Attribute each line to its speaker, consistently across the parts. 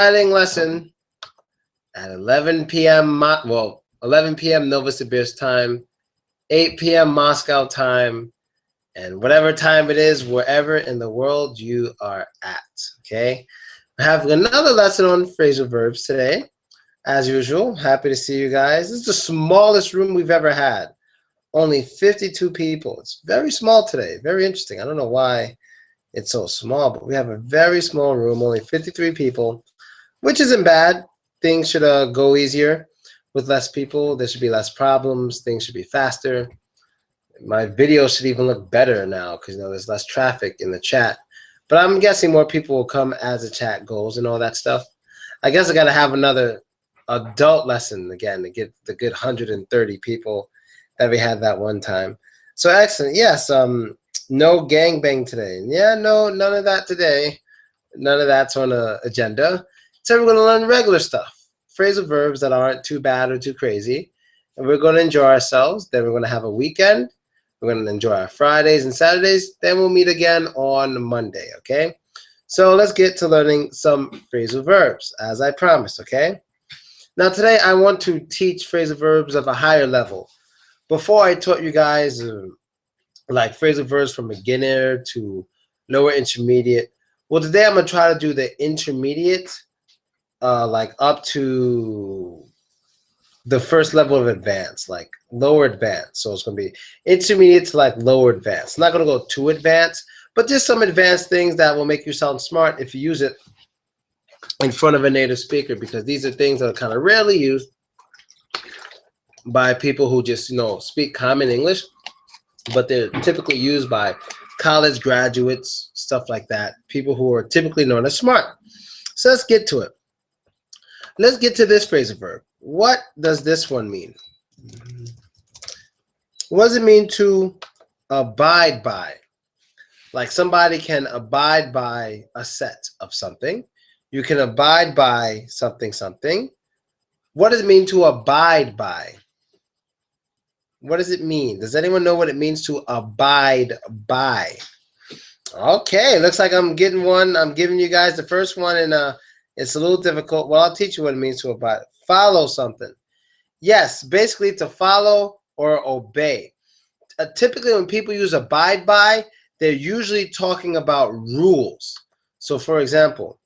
Speaker 1: exciting lesson at 11 p.m. 11 p.m. Novosibirsk time, 8 p.m. Moscow time, and whatever time it is, wherever in the world you are at. Okay, we're having another lesson on phrasal verbs today. As usual, happy to see you guys. This is the smallest room we've ever had. Only 52 people. It's very small today. Very interesting. I don't know why it's so small, but we have a very small room, only 53 people, which isn't bad. Things should go easier with less people. There should be less problems. Things should be faster. My video should even look better now because there's less traffic in the chat. But I'm guessing more people will come as the chat goes and all that stuff. I guess I got to have another adult lesson again to get the good 130 people that we had that one time. So excellent. Yes, no gangbang today. Yeah, no, none of that today. None of that's on the agenda. So we're going to learn regular stuff, phrasal verbs that aren't too bad or too crazy. And we're going to enjoy ourselves. Then we're going to have a weekend. We're going to enjoy our Fridays and Saturdays. Then we'll meet again on Monday, okay? So let's get to learning some phrasal verbs, as I promised, okay? Now today I want to teach phrasal verbs of a higher level. Before I taught you guys like phrasal verbs from beginner to lower intermediate. Well, today I'm going to try to do the intermediate, like up to the first level of advanced, like lower advanced. So it's going to be intermediate to like lower advanced. I'm not going to go too advanced, but just some advanced things that will make you sound smart if you use it in front of a native speaker, because these are things that are kind of rarely used by people who just, speak common English, but they're typically used by college graduates, stuff like that, people who are typically known as smart. So let's get to it. Let's get to this phrasal verb. What does this one mean? What does it mean to abide by? Like somebody can abide by a set of something. You can abide by something, something. What does it mean to abide by? What does it mean? Does anyone know what it means to abide by? Okay, looks like I'm getting one. I'm giving you guys the first one, and it's a little difficult. Well, I'll teach you what it means to abide. Follow something. Yes, basically to follow or obey. Typically, when people use abide by, they're usually talking about rules. So, for example,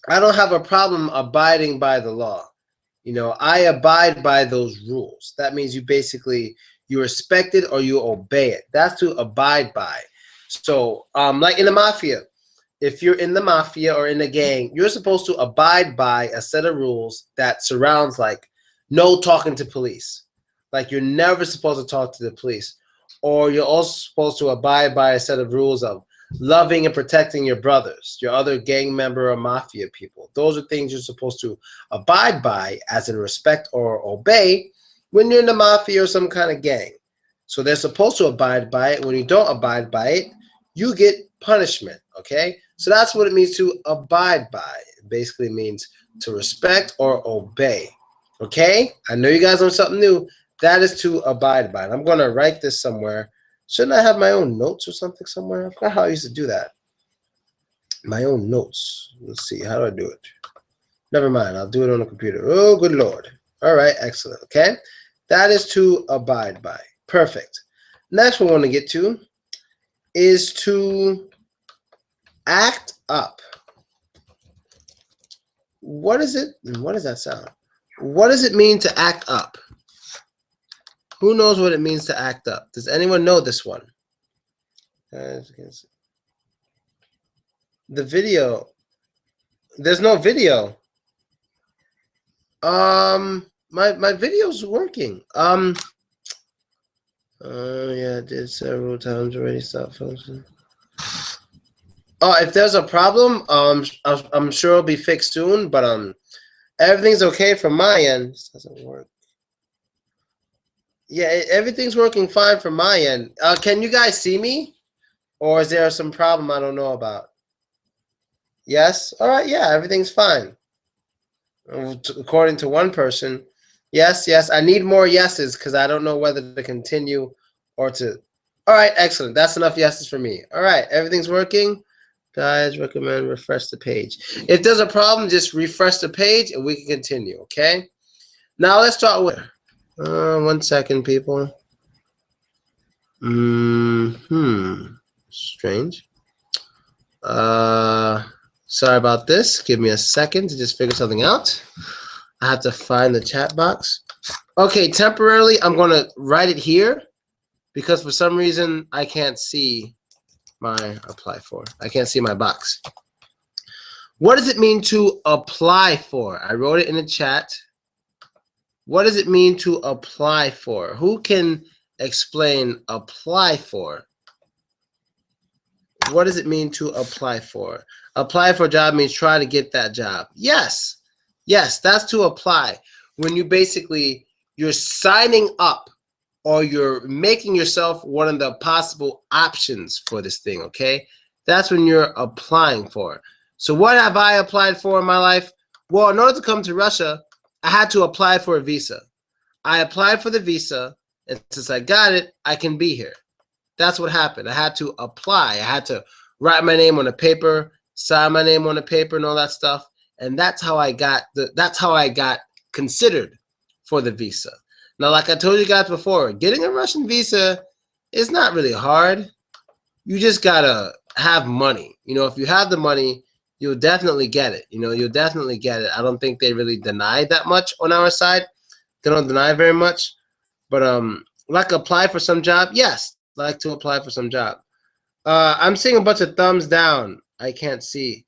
Speaker 1: I don't have a problem abiding by the law. I abide by those rules. That means you respect it or you obey it. That's to abide by. So, like in the mafia, if you're in the mafia or in a gang, you're supposed to abide by a set of rules that surrounds like no talking to police. Like you're never supposed to talk to the police. Or you're also supposed to abide by a set of rules of loving and protecting your brothers, your other gang member or mafia people. Those are things you're supposed to abide by as in respect or obey when you're in the mafia or some kind of gang. So they're supposed to abide by it. When you don't abide by it, you get punishment, okay? So that's what it means to abide by. It basically means to respect or obey, okay? I know you guys learned something new. That is to abide by. And I'm going to write this somewhere. Shouldn't I have my own notes or something somewhere? I forgot how I used to do that. My own notes. Let's see. How do I do it? Never mind. I'll do it on the computer. Oh, good Lord. All right. Excellent. Okay. That is to abide by. Perfect. Next one we want to get to is to act up. What is it? What does that sound? What does it mean to act up? Who knows what it means to act up? Does anyone know this one? The video. There's no video. My video's working. Yeah, I did several times already. Stop function. Oh, if there's a problem, I'm sure it'll be fixed soon. But everything's okay from my end. This doesn't work. Yeah, everything's working fine from my end. Can you guys see me? Or is there some problem I don't know about? Yes? All right, yeah, everything's fine. According to one person. Yes, yes. I need more yeses because I don't know whether to continue or to... All right, excellent. That's enough yeses for me. All right, everything's working. Guys, recommend refresh the page. If there's a problem, just refresh the page and we can continue, okay? Now let's start with 1 second, people. Strange. Sorry about this. Give me a second to just figure something out. I have to find the chat box. Okay, temporarily, I'm going to write it here because for some reason I can't see my apply for. I can't see my box. What does it mean to apply for? I wrote it in the chat. What does it mean to apply for? Who can explain apply for? What does it mean to apply for? Apply for a job means try to get that job. Yes. Yes, that's to apply. When you're signing up or you're making yourself one of the possible options for this thing, okay? That's when you're applying for. So what have I applied for in my life? Well, in order to come to Russia, I had to apply for a visa. I applied for the visa, and since I got it, I can be here. That's what happened. I had to apply. I had to write my name on a paper, sign my name on a paper, and all that stuff. And that's how I got considered for the visa. Now, like I told you guys before, getting a Russian visa is not really hard. You just gotta have money. You know, if you have the money, you'll definitely get it. You know, you'll definitely get it. I don't think they really deny that much on our side. They don't deny very much. But like apply for some job, yes. Like to apply for some job. I'm seeing a bunch of thumbs down. I can't see.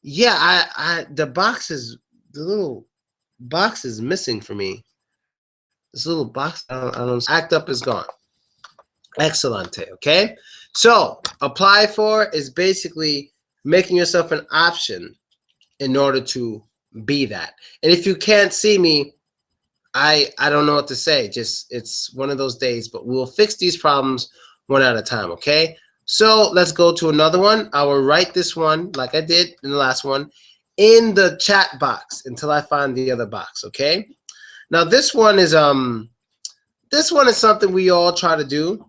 Speaker 1: Yeah, the little box is missing for me. This little box, I don't act up is gone. Excellente, okay? So, apply for is basically making yourself an option in order to be that. And if you can't see me, I don't know what to say. Just, it's one of those days, but we'll fix these problems one at a time, okay? So let's go to another one. I will write this one like I did in the last one in the chat box until I find the other box, okay? Now this one is something we all try to do.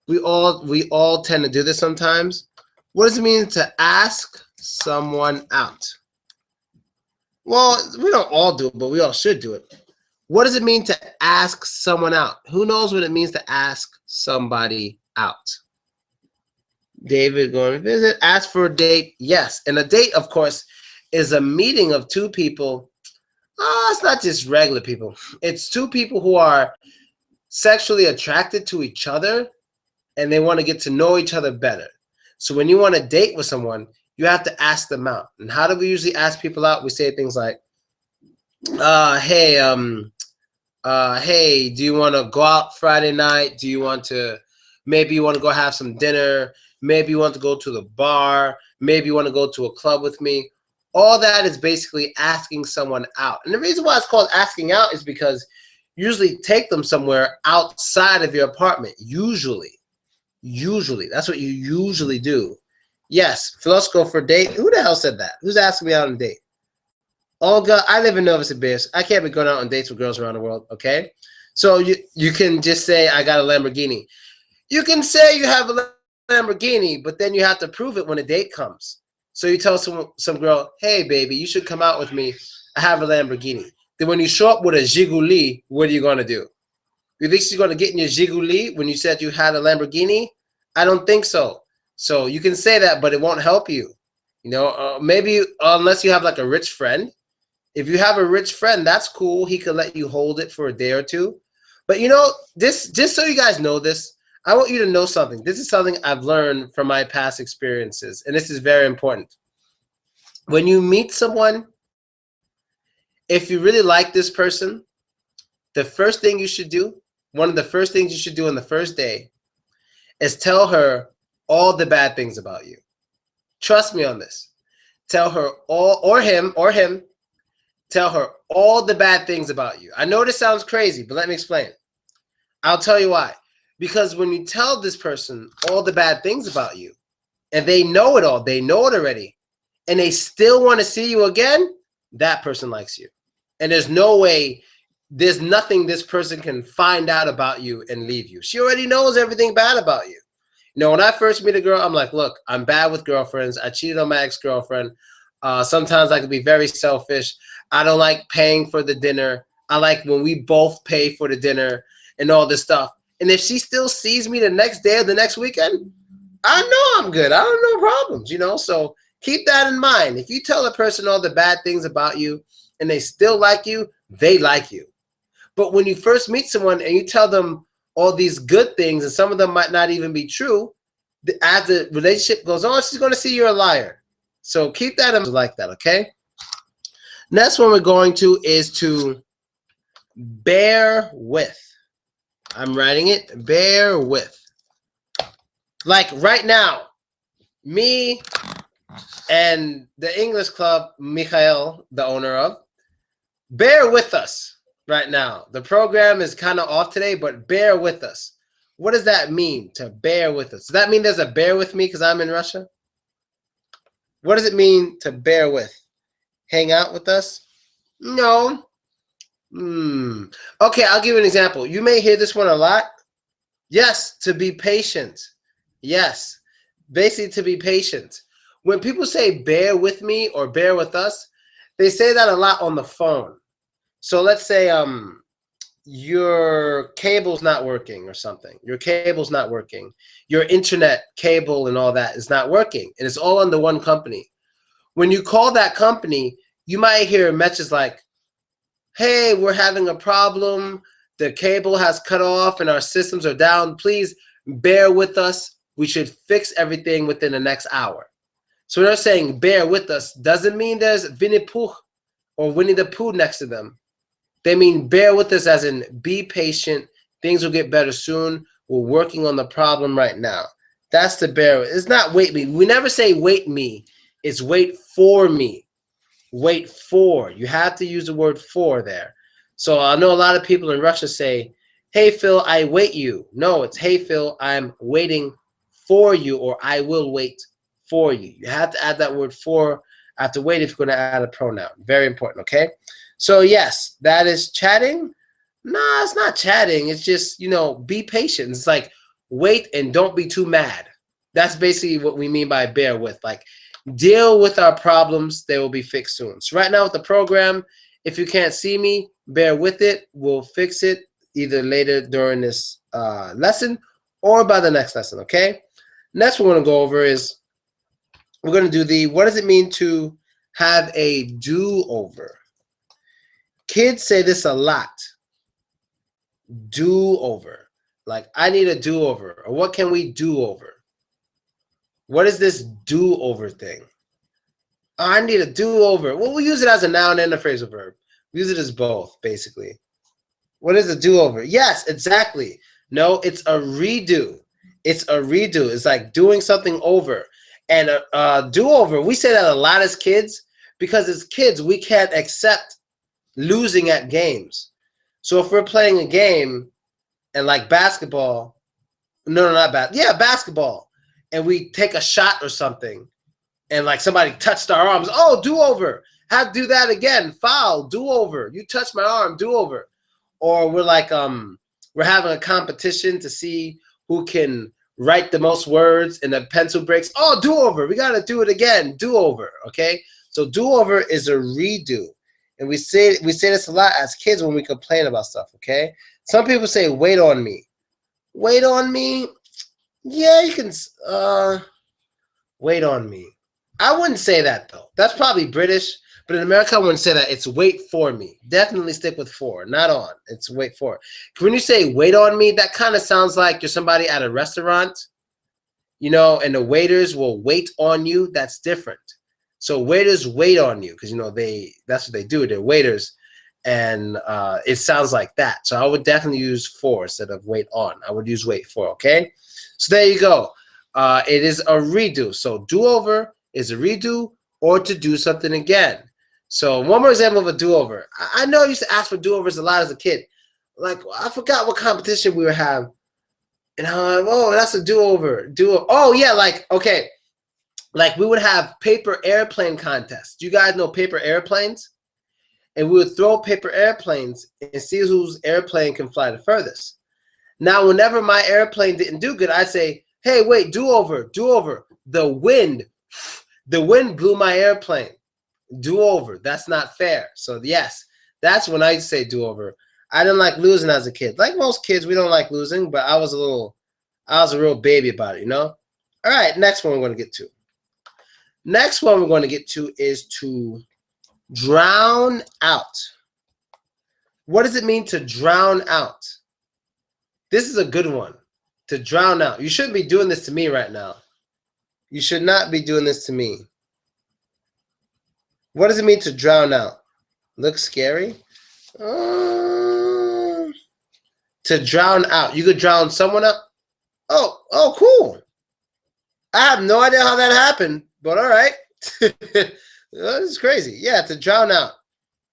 Speaker 1: We all tend to do this sometimes. What does it mean to ask someone out? Well, we don't all do it, but we all should do it. What does it mean to ask someone out? Who knows what it means to ask somebody out? David going to visit, ask for a date. Yes, and a date, of course, is a meeting of two people. It's not just regular people. It's two people who are sexually attracted to each other and they want to get to know each other better. So when you want to date with someone, you have to ask them out. And how do we usually ask people out? We say things like, hey, do you want to go out Friday night? Do you want to, maybe you want to go have some dinner? Maybe you want to go to the bar. Maybe you want to go to a club with me. All that is basically asking someone out. And the reason why it's called asking out is because you usually take them somewhere outside of your apartment. Usually. That's what you usually do. Yes, let's go for a date. Who the hell said that? Who's asking me out on a date? Olga, I live in Novosibirsk. I can't be going out on dates with girls around the world, okay? So you can just say, I got a Lamborghini. You can say you have a Lamborghini, but then you have to prove it when a date comes. So you tell some girl, hey, baby, you should come out with me. I have a Lamborghini. Then when you show up with a Zhiguli, what are you going to do? You think she's going to get in your Zhiguli when you said you had a Lamborghini? I don't think so. So you can say that, but it won't help you. You know, maybe unless you have like a rich friend. If you have a rich friend, that's cool. He could let you hold it for a day or two. But you know, this, just so you guys know this, I want you to know something. This is something I've learned from my past experiences, and this is very important. When you meet someone, if you really like this person, the first thing you should do, one of the first things you should do on the first day is tell her all the bad things about you. Trust me on this. Tell her all, or him, tell her all the bad things about you. I know this sounds crazy, but let me explain. I'll tell you why. Because when you tell this person all the bad things about you, and they know it all, they know it already, and they still want to see you again, that person likes you. And there's no way, there's nothing this person can find out about you and leave you. She already knows everything bad about you. You know, when I first meet a girl, I'm like, look, I'm bad with girlfriends. I cheated on my ex-girlfriend. Sometimes I can be very selfish. I don't like paying for the dinner. I like when we both pay for the dinner and all this stuff. And if she still sees me the next day or the next weekend, I know I'm good. I don't know problems, you know. So keep that in mind. If you tell a person all the bad things about you and they still like you, they like you. But when you first meet someone and you tell them all these good things and some of them might not even be true, as the relationship goes on, she's going to see you're a liar. So keep that in mind like that, okay? Next one we're going to is to bear with. I'm writing it, bear with. Like right now, me and the English club, Michael, the owner of, bear with us right now. The program is kind of off today, but bear with us. What does that mean, to bear with us? Does that mean there's a bear with me because I'm in Russia? What does it mean to bear with? Hang out with us? No. Okay, I'll give you an example. You may hear this one a lot. Yes, to be patient. Yes, basically to be patient. When people say bear with me or bear with us, they say that a lot on the phone. So let's say your cable's not working or something. Your cable's not working. Your internet cable and all that is not working. And it's all under one company. When you call that company, you might hear a message like, hey, we're having a problem. The cable has cut off and our systems are down. Please bear with us. We should fix everything within the next hour. So they're saying bear with us doesn't mean there's Winnie Pooh or Winnie the Pooh next to them. They mean bear with us as in be patient. Things will get better soon. We're working on the problem right now. That's the bear. It's not wait me. We never say wait me. It's wait for me. Wait for. You have to use the word for there. So I know a lot of people in Russia say, hey, Phil, I wait you. No, it's hey, Phil, I'm waiting for you, or I will wait for you. You have to add that word for after wait if you're going to add a pronoun. Very important, okay? So yes, that is chatting. No, it's not chatting. It's just, you know, be patient. It's like wait and don't be too mad. That's basically what we mean by bear with. Like deal with our problems. They will be fixed soon. So right now with the program, if you can't see me, bear with it. We'll fix it either later during this lesson or by the next lesson, okay? Next we're going to go over is we're going to do the, what does it mean to have a do-over? Kids say this a lot. Do-over. Like, I need a do-over. Or what can we do over? What is this do-over thing? Oh, I need a do-over. Well, we use it as a noun and a phrasal verb. We use it as both, basically. What is a do-over? Yes, exactly. No, it's a redo. It's a redo. It's like doing something over. And a do-over, we say that a lot as kids because as kids, we can't accept losing at games. So if we're playing a game and like basketball, no, not basketball, and we take a shot or something and like somebody touched our arms, oh, do-over. Have to do that again. Foul, do-over. You touched my arm, do-over. Or we're like, we're having a competition to see who can write the most words and the pencil breaks. Oh, do-over. We got to do it again. Do-over, okay? So do-over is a redo. And we say this a lot as kids when we complain about stuff, okay? Some people say, wait on me. Wait on me? Yeah, you can wait on me. I wouldn't say that, though. That's probably British. But in America, I wouldn't say that. It's wait for me. Definitely stick with for, not on. It's wait for. When you say wait on me, that kind of sounds like you're somebody at a restaurant, you know, and the waiters will wait on you. That's different. So waiters wait on you because, you know, that's what they do. They're waiters. And it sounds like that. So I would definitely use for instead of wait on. I would use wait for, okay? So there you go. It is a redo. So do-over is a redo or to do something again. So one more example of a do-over. I know I used to ask for do-overs a lot as a kid. Like, I forgot what competition we would have. And I'm like, oh, that's a do-over. Oh, yeah, like, okay. Like, we would have paper airplane contests. Do you guys know paper airplanes? And we would throw paper airplanes and see whose airplane can fly the furthest. Now, whenever my airplane didn't do good, I'd say, Hey, wait, do over. The wind blew my airplane. Do over. That's not fair. So yes, that's when I say do over. I didn't like losing as a kid. Like most kids, we don't like losing, but I was a real baby about it, you know? All right, next one we're going to get to. Next one we're going to get to is to drown out. What does it mean to drown out? This is a good one. To drown out. You shouldn't be doing this to me right now. You should not be doing this to me. What does it mean to drown out? Looks scary. To drown out. You could drown someone out. Oh, cool. I have no idea how that happened, but all right. This is crazy. Yeah, to drown out.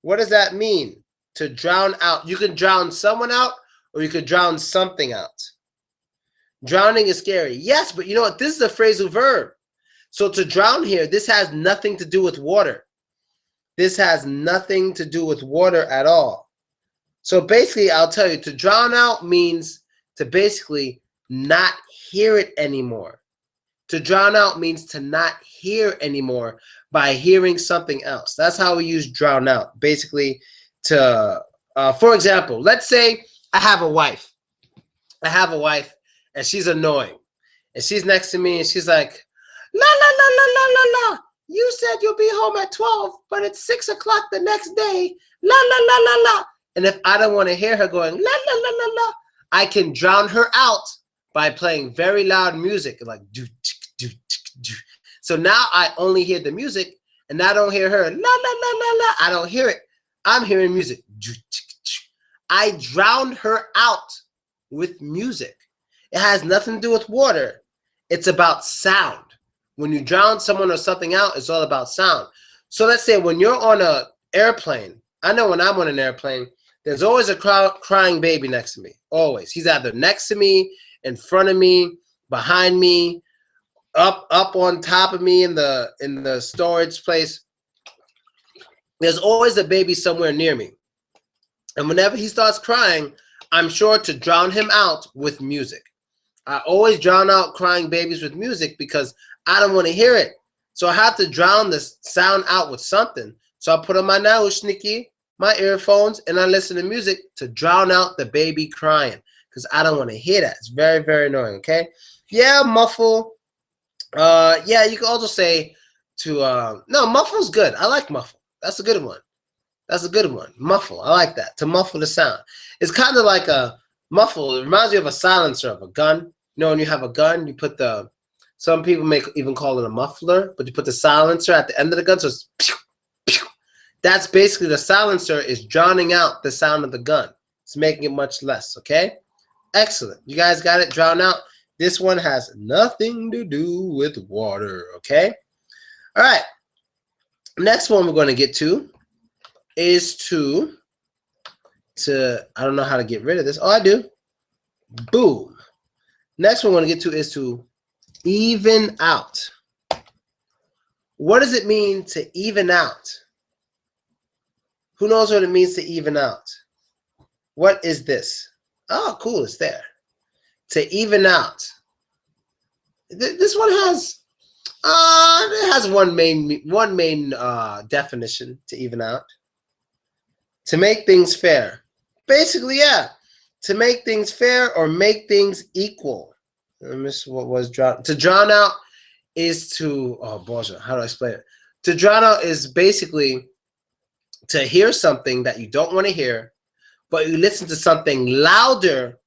Speaker 1: What does that mean? To drown out. You can drown someone out, or you could drown something out. Drowning is scary. Yes, but you know what? This is a phrasal verb. So to drown here, this has nothing to do with water. This has nothing to do with water at all. So basically, I'll tell you, to drown out means to basically not hear it anymore. To drown out means to not hear anymore by hearing something else. That's how we use drown out. Basically, to, for example, let's say I have a wife. And she's annoying. And she's next to me and she's like, la, la, la, la, la, la, la. You said you'll be home at 12, but it's 6 o'clock the next day. La, la, la, la, la. And if I don't want to hear her going, la, la, la, la, la, I can drown her out by playing very loud music, like do, do, do. So now I only hear the music, and I don't hear her, la, la, la, la, la. I don't hear it. I'm hearing music. I drowned her out with music. It has nothing to do with water. It's about sound. When you drown someone or something out, it's all about sound. So let's say when you're on an airplane, I know when I'm on an airplane, there's always a crying baby next to me. Always. He's either next to me, in front of me, behind me, up on top of me in the storage place. There's always a baby somewhere near me. And whenever he starts crying, I'm sure to drown him out with music. I always drown out crying babies with music because I don't want to hear it. So I have to drown the sound out with something. So I put on my naushniki, my earphones, and I listen to music to drown out the baby crying because I don't want to hear that. It's very, very annoying, okay? Yeah, muffle. Yeah, you can also say to, no, muffle's good. I like muffle. That's a good one. That's a good one. Muffle. I like that. To muffle the sound. It's kind of like a muffle. It reminds me of a silencer of a gun. You know, when you have a gun, you put the, some people may even call it a muffler, but you put the silencer at the end of the gun, so it's pew, pew. That's basically the silencer is drowning out the sound of the gun. It's making it much less, okay? Excellent. You guys got it? Drown out. This one has nothing to do with water, okay? All right. Next one we're going to get to is to I don't know how to get rid of this. Oh, I do. Boom. Next one we're going to get to is to even out. What does it mean to even out? Who knows what it means to even out? What is this? Oh, cool. It's there. To even out. This one has it has one main definition to even out. To make things fair. Basically, yeah. To make things fair or make things equal. I miss what was drown. To drown out is to, oh, boże, how do I explain it? To drown out is basically to hear something that you don't want to hear, but you listen to something louder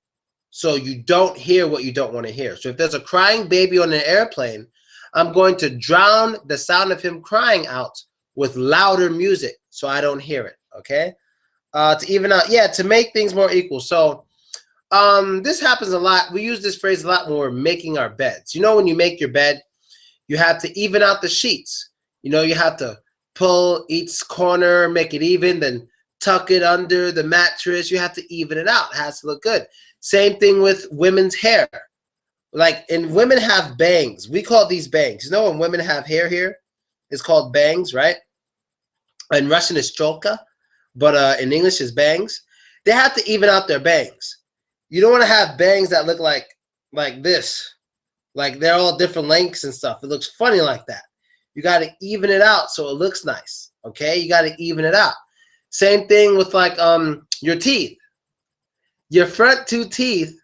Speaker 1: so you don't hear what you don't want to hear. So if there's a crying baby on an airplane, I'm going to drown the sound of him crying out with louder music so I don't hear it, okay? To even out, yeah, to make things more equal. So this happens a lot. We use this phrase a lot when we're making our beds. You know, when you make your bed, you have to even out the sheets. You know, you have to pull each corner, make it even, then tuck it under the mattress. You have to even it out. It has to look good. Same thing with women's hair. Like, and women have bangs. We call these bangs. You know, when women have hair here, it's called bangs, right? In Russian, it's cholka, but in English, it's bangs. They have to even out their bangs. You don't want to have bangs that look like this. Like they're all different lengths and stuff. It looks funny like that. You got to even it out so it looks nice. Okay, you got to even it out. Same thing with like your teeth. Your front two teeth.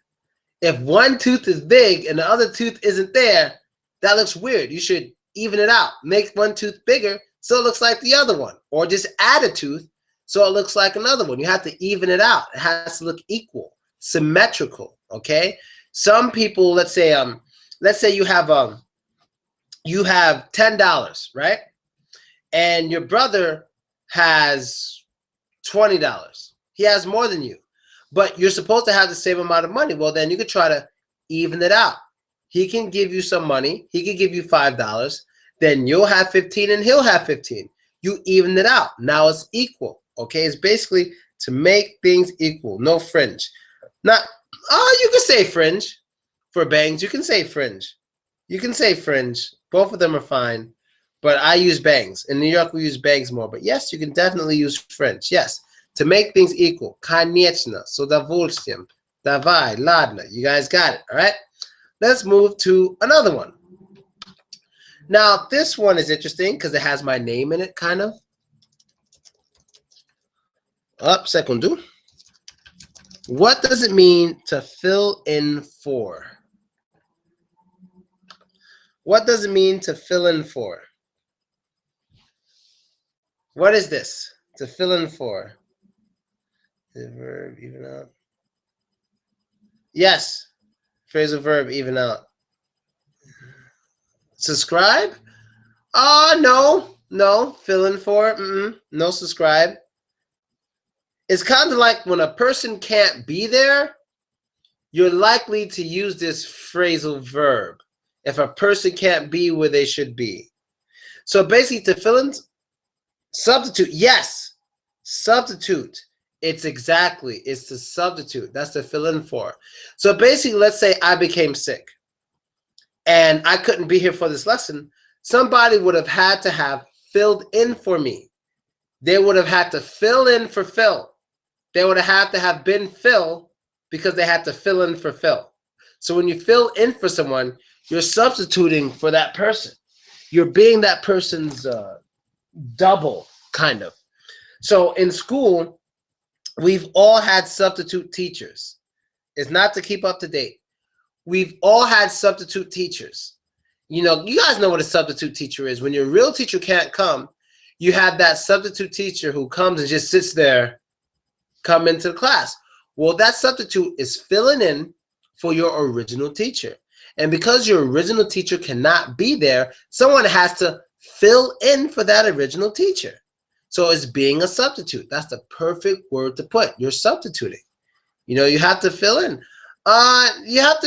Speaker 1: If one tooth is big and the other tooth isn't there, that looks weird. You should even it out. Make one tooth bigger so it looks like the other one, or just add a tooth so it looks like another one. You have to even it out. It has to look equal, symmetrical. Okay. Some people, let's say you have $10, right? And your brother has $20. He has more than you, but you're supposed to have the same amount of money. Well, then you could try to even it out. He can give you some money. He can give you $5. Then you'll have 15 and he'll have 15. You even it out. Now it's equal. Okay, it's basically to make things equal. No fringe. Not. Oh, you can say fringe for bangs. You can say fringe. You can say fringe. Both of them are fine. But I use bangs. In New York, we use bangs more. But yes, you can definitely use fringe. Yes. To make things equal. Конечно. С удовольствием. Давай, ладно. You guys got it. All right? Let's move to another one. Now, this one is interesting because it has my name in it, kind of. Up, segundo. What does it mean to fill in for? What does it mean to fill in for? What is this? To fill in for? The verb even out. Yes. Phrasal verb even out. Subscribe? No. No. Fill in for? No subscribe. It's kind of like when a person can't be there, you're likely to use this phrasal verb if a person can't be where they should be. So basically to fill in, substitute, yes, substitute. It's to substitute. That's to fill in for. So basically, let's say I became sick and I couldn't be here for this lesson. Somebody would have had to have filled in for me. They would have had to fill in for Phil. They would have had to have been Phil because they had to fill in for Phil. So when you fill in for someone, you're substituting for that person. You're being that person's double, kind of. So in school, we've all had substitute teachers. It's not to keep up to date. We've all had substitute teachers. You know, you guys know what a substitute teacher is. When your real teacher can't come, you have that substitute teacher who comes and just sits there, come into the class. Well, that substitute is filling in for your original teacher. And because your original teacher cannot be there, someone has to fill in for that original teacher. So it's being a substitute. That's the perfect word to put. You're substituting. You know, you have to fill in. You have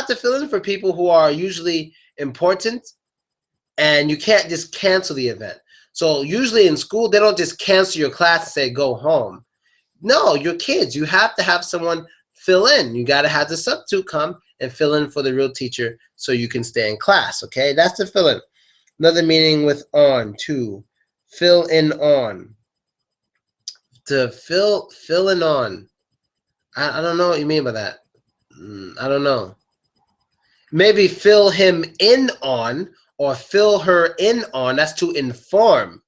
Speaker 1: to fill in for people who are usually important, and you can't just cancel the event. So usually in school, they don't just cancel your class and say go home. No, you're kids. You have to have someone fill in. You got to have the substitute come and fill in for the real teacher so you can stay in class. Okay, that's the fill in. Another meaning with on, to fill in on. To fill in on. I don't know what you mean by that. I don't know. Maybe fill him in on or fill her in on. That's to inform.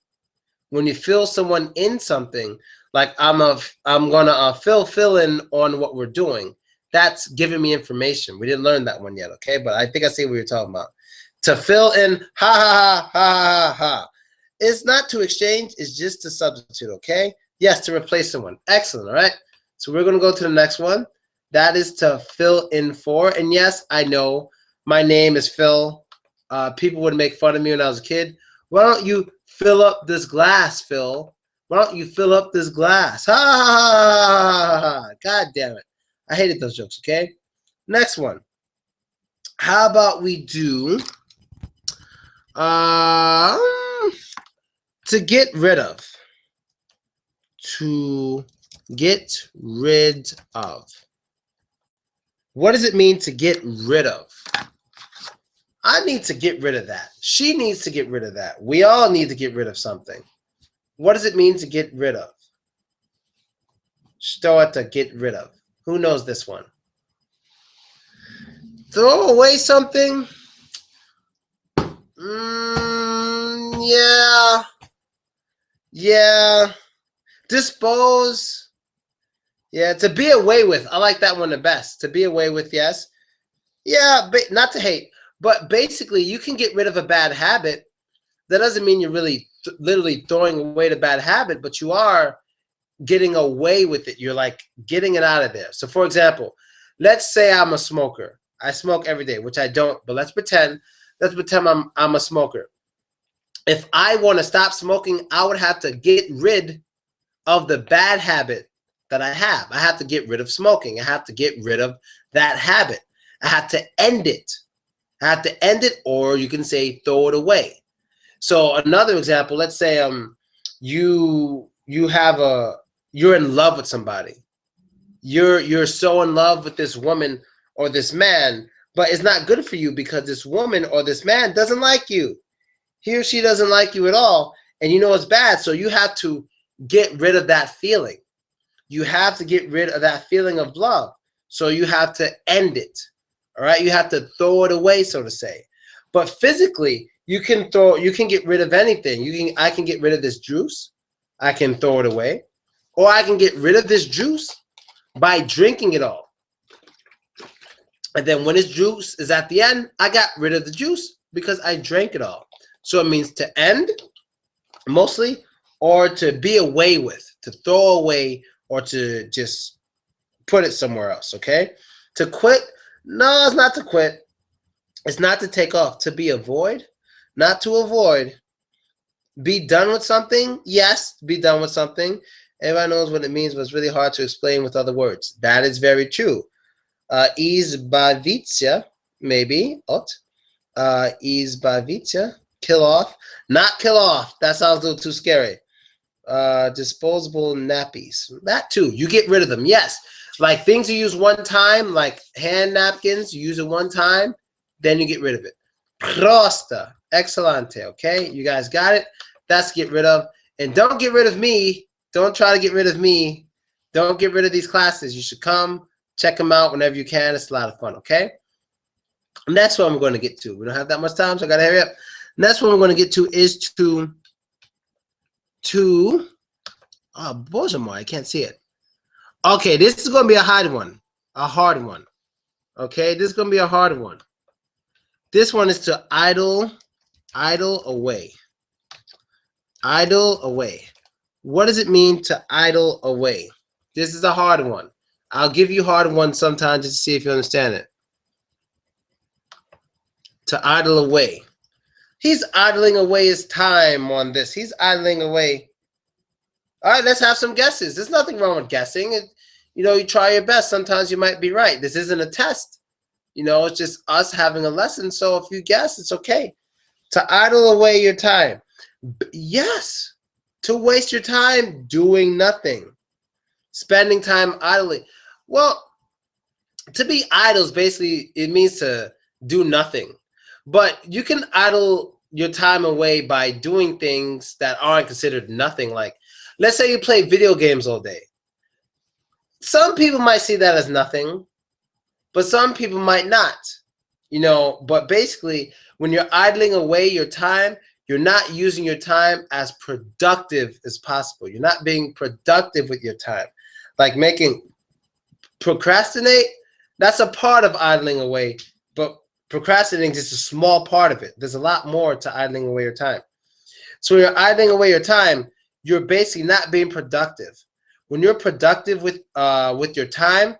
Speaker 1: When you fill someone in something, like I'm gonna fill in on what we're doing. That's giving me information. We didn't learn that one yet, okay? But I think I see what you're talking about. To fill in, ha ha ha ha ha ha. It's not to exchange. It's just to substitute, okay? Yes, to replace someone. Excellent, all right? So we're going to go to the next one. That is to fill in for. And yes, I know my name is Phil. People would make fun of me when I was a kid. Why don't you fill up this glass, Phil? Why don't you fill up this glass? Ha ha ha ha ha. God damn it. I hated those jokes, okay? Next one. How about we do to get rid of. To get rid of. What does it mean to get rid of? I need to get rid of that. She needs to get rid of that. We all need to get rid of something. What does it mean to get rid of? Что to get rid of? Who knows this one? Throw away something? Yeah. Yeah. Dispose. Yeah, to be away with. I like that one the best. To be away with, yes. Yeah, but not to hate. But basically, you can get rid of a bad habit. That doesn't mean you're really literally throwing away the bad habit, but you are getting away with it. You're like getting it out of there. So for example, let's say I'm a smoker. I smoke every day, which I don't, but let's pretend I'm a smoker. If I want to stop smoking, I would have to get rid of the bad habit that I have. I have to get rid of smoking. I have to get rid of that habit. I have to end it. I have to end it, or you can say throw it away. So another example, let's say you're in love with somebody. You're so in love with this woman or this man, but it's not good for you because this woman or this man doesn't like you. He or she doesn't like you at all, and you know it's bad, so you have to get rid of that feeling. You have to get rid of that feeling of love. So you have to end it. All right? You have to throw it away, so to say. But physically, you can get rid of anything. I can get rid of this juice. I can throw it away. Or I can get rid of this juice by drinking it all. And then when this juice is at the end, I got rid of the juice because I drank it all. So it means to end, mostly, or to be away with, to throw away, or to just put it somewhere else, okay? To quit, no, it's not to quit. It's not to take off. To be avoid, not to avoid. Be done with something, yes, be done with something. Everybody knows what it means, but it's really hard to explain with other words. That is very true. Izbavitsia, maybe, izbavitsia, kill off. Not kill off, that sounds a little too scary. Disposable nappies, that too, you get rid of them, yes. Like things you use one time, like hand napkins, you use it one time, then you get rid of it. Prosta, excelente, okay? You guys got it? That's get rid of. And don't get rid of me. Don't try to get rid of me. Don't get rid of these classes. You should come, check them out whenever you can. It's a lot of fun, okay? And that's what I'm going to get to. We don't have that much time, so I got to hurry up. And that's what we're going to get to is to oh, Bozamore, I can't see it. Okay, this is going to be a hard one. A hard one. Okay, this is going to be a hard one. This one is to idle away. Idle away. What does it mean to idle away? This is a hard one. I'll give you hard ones sometimes just to see if you understand it. To idle away. He's idling away his time on this. He's idling away. All right, let's have some guesses. There's nothing wrong with guessing. You try your best. Sometimes you might be right. This isn't a test. It's just us having a lesson. So if you guess, it's okay. To idle away your time. Yes. To waste your time doing nothing. Spending time idly. Well, to be idle is basically, it means to do nothing. But you can idle your time away by doing things that aren't considered nothing. Like, let's say you play video games all day. Some people might see that as nothing, but some people might not. But basically, when you're idling away your time, you're not using your time as productive as possible. You're not being productive with your time. Like procrastinate, that's a part of idling away, but procrastinating is just a small part of it. There's a lot more to idling away your time. So when you're idling away your time, you're basically not being productive. When you're productive with your time,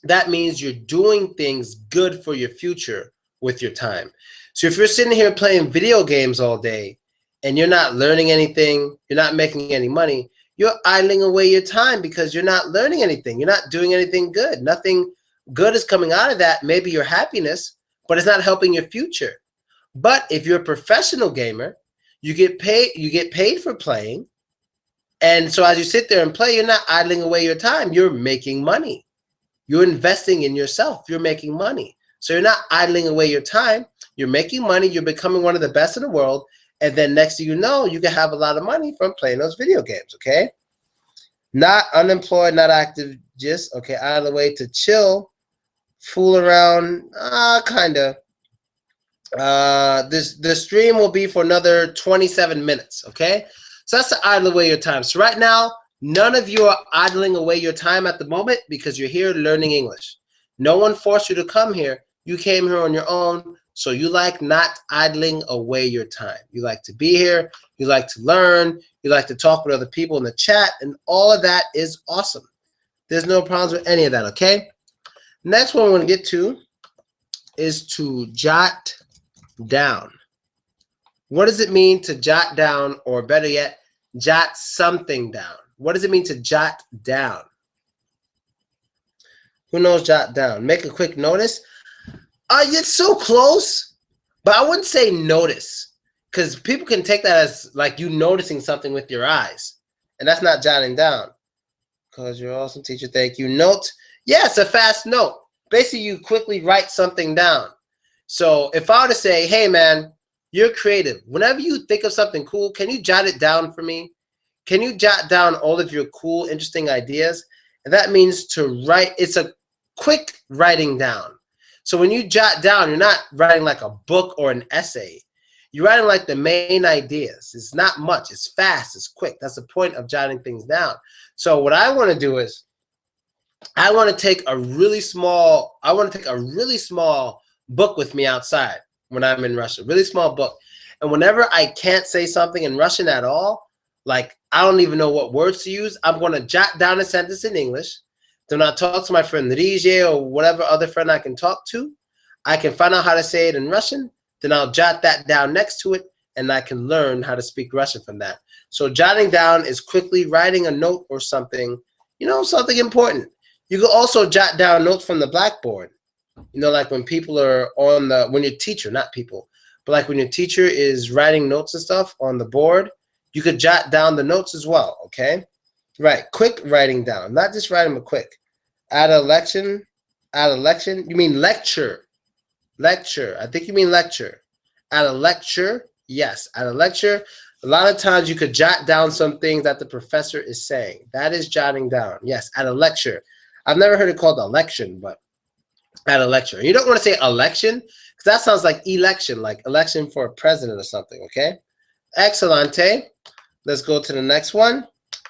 Speaker 1: that means you're doing things good for your future with your time. So if you're sitting here playing video games all day and you're not learning anything, you're not making any money, you're idling away your time because you're not learning anything. You're not doing anything good. Nothing good is coming out of that. Maybe your happiness, but it's not helping your future. But if you're a professional gamer, you get paid for playing. And so as you sit there and play, you're not idling away your time. You're making money. You're investing in yourself. You're making money. So you're not idling away your time. You're making money. You're becoming one of the best in the world. And then next thing you know, you can have a lot of money from playing those video games, okay? Not unemployed, not active, just, okay, out of the way to chill. fool around, kinda. The stream will be for another 27 minutes, okay? So that's to idle away your time. So right now, none of you are idling away your time at the moment because you're here learning English. No one forced you to come here. You came here on your own, so you like not idling away your time. You like to be here, you like to learn, you like to talk with other people in the chat, and all of that is awesome. There's no problems with any of that, okay? Next one we're going to get to is to jot down. What does it mean to jot down, or better yet, jot something down? What does it mean to jot down? Who knows jot down? Make a quick notice. It's so close, but I wouldn't say notice, because people can take that as like you noticing something with your eyes, and that's not jotting down. Because you're awesome, teacher. Thank you. Note. Yeah, it's a fast note. Basically, you quickly write something down. So if I were to say, hey, man, you're creative. Whenever you think of something cool, can you jot it down for me? Can you jot down all of your cool, interesting ideas? And that means to write. It's a quick writing down. So when you jot down, you're not writing like a book or an essay. You're writing like the main ideas. It's not much. It's fast. It's quick. That's the point of jotting things down. So what I want to do is I want to take a really small book with me outside when I'm in Russia, really small book. And whenever I can't say something in Russian at all, like I don't even know what words to use, I'm going to jot down a sentence in English. Then I'll talk to my friend Rije or whatever other friend I can talk to. I can find out how to say it in Russian. Then I'll jot that down next to it, and I can learn how to speak Russian from that. So jotting down is quickly writing a note or something, something important. You can also jot down notes from the blackboard. Like when people are when your teacher, not people, but like when your teacher is writing notes and stuff on the board, you could jot down the notes as well, okay? Right, quick writing down, not just writing them quick. At a election, you mean lecture. Lecture, I think you mean lecture. At a lecture, yes, at a lecture, a lot of times you could jot down some things that the professor is saying. That is jotting down, yes, at a lecture. I've never heard it called election, but at a lecture. You don't want to say election, because that sounds like election, like election for a president or something, okay? Excelente. Let's go to the next one.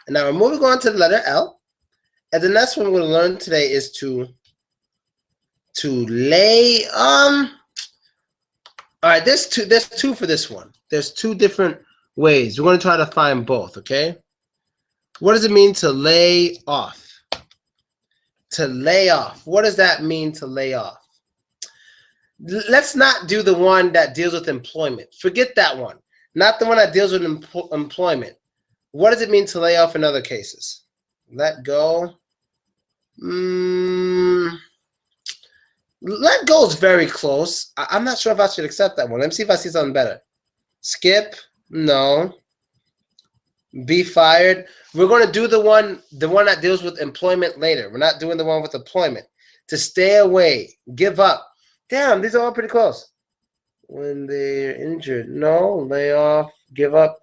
Speaker 1: And now we're moving on to the letter L. And the next one we're going to learn today is to lay, all right, there's two for this one. There's two different ways. We're going to try to find both, okay? What does it mean to lay off? To lay off. What does that mean to lay off? Let's not do the one that deals with employment. Forget that one. Not the one that deals with employment. What does it mean to lay off in other cases? Let go. Let go is very close. I'm not sure if I should accept that one. Let me see if I see something better. Skip. No. Be fired. We're going to do the one that deals with employment later. We're not doing the one with employment. To stay away. Give up. Damn, these are all pretty close. When they're injured. No. Lay off. Give up.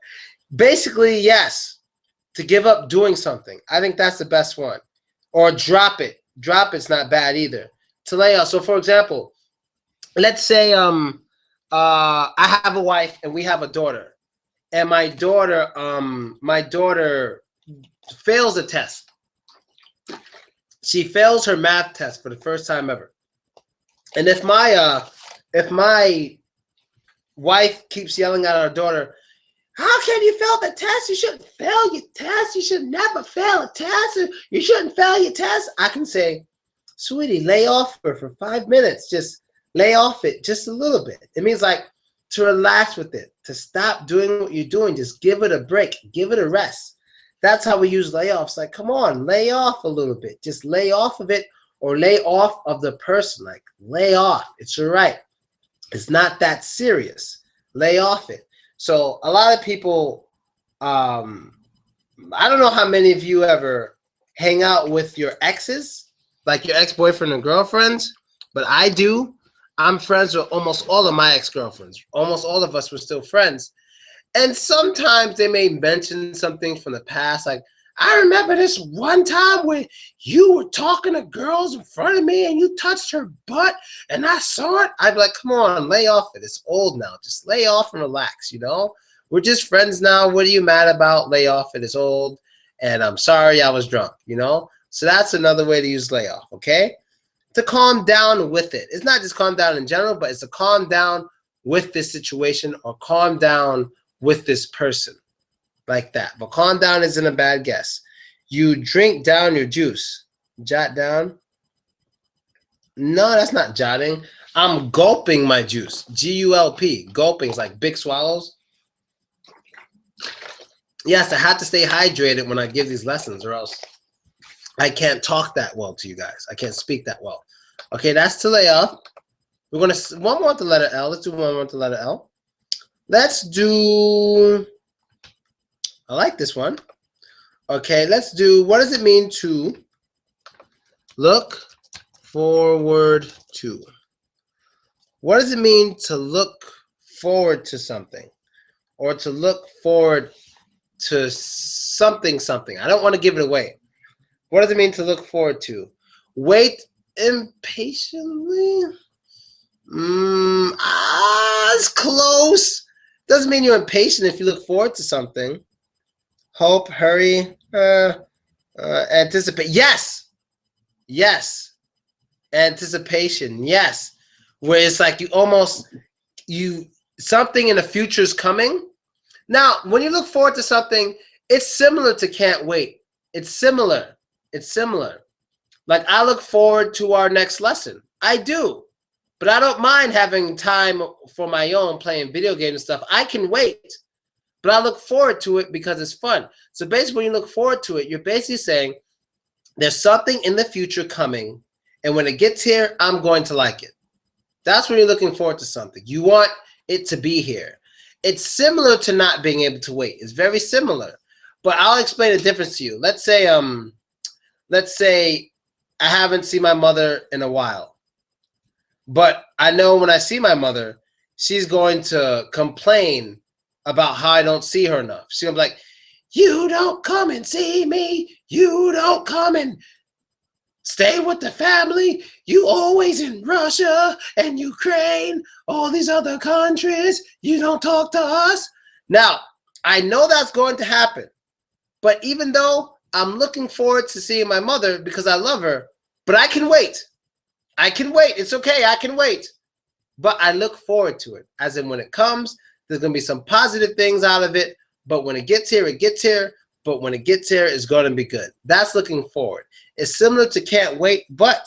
Speaker 1: Basically, yes. To give up doing something. I think that's the best one. Or drop it. Drop it's not bad either. To lay off. So, for example, let's say I have a wife and we have a daughter. And my daughter fails a test. She fails her math test for the first time ever. And if my wife keeps yelling at our daughter, how can you fail the test? You shouldn't fail your test. You should never fail a test. You shouldn't fail your test. I can say, sweetie, lay off her for 5 minutes. Just lay off it just a little bit. It means like to relax with it, to stop doing what you're doing. Just give it a break. Give it a rest. That's how we use layoffs. Like, come on, lay off a little bit. Just lay off of it or lay off of the person. Like, lay off. It's all right. It's not that serious. Lay off it. So a lot of people, I don't know how many of you ever hang out with your exes, like your ex-boyfriend and girlfriends, but I do. I'm friends with almost all of my ex-girlfriends. Almost all of us were still friends. And sometimes they may mention something from the past, like, I remember this one time when you were talking to girls in front of me and you touched her butt and I saw it. I'd be like, come on, lay off it. It's old now. Just lay off and relax, you know? We're just friends now. What are you mad about? Lay off it. It's old. And I'm sorry I was drunk, you know? So that's another way to use lay off, okay? To calm down with it. It's not just calm down in general, but it's to calm down with this situation or calm down with this person. Like that. But calm down isn't a bad guess. You drink down your juice. Jot down. No, that's not jotting. I'm gulping my juice. G-U-L-P. Gulping is like big swallows. Yes, I have to stay hydrated when I give these lessons or else I can't talk that well to you guys. I can't speak that well. Okay, that's to lay off. We're going to, one more with the letter L. Let's do one more with the letter L. Let's do... I like this one. Okay, let's do, what does it mean to look forward to? What does it mean to look forward to something? Or to look forward to something? I don't want to give it away. What does it mean to look forward to? Wait impatiently? It's close. Doesn't mean you're impatient if you look forward to something. Hope, hurry, anticipate. Yes. Anticipation. Yes. Where it's like something in the future is coming. Now, when you look forward to something, it's similar to can't wait. It's similar. Like I look forward to our next lesson. I do. But I don't mind having time for my own playing video games and stuff. I can wait. But I look forward to it because it's fun. So basically, when you look forward to it, you're basically saying there's something in the future coming. And when it gets here, I'm going to like it. That's when you're looking forward to something. You want it to be here. It's similar to not being able to wait. It's very similar. But I'll explain the difference to you. Let's say I haven't seen my mother in a while. But I know when I see my mother, she's going to complain about how I don't see her enough. She's going to be like, you don't come and see me. You don't come and stay with the family. You always in Russia and Ukraine, all these other countries. You don't talk to us. Now, I know that's going to happen. But even though I'm looking forward to seeing my mother because I love her, but I can wait. It's okay. I can wait. But I look forward to it. As in when it comes, there's going to be some positive things out of it. But when it gets here, it gets here. But when it gets here, it's going to be good. That's looking forward. It's similar to can't wait, but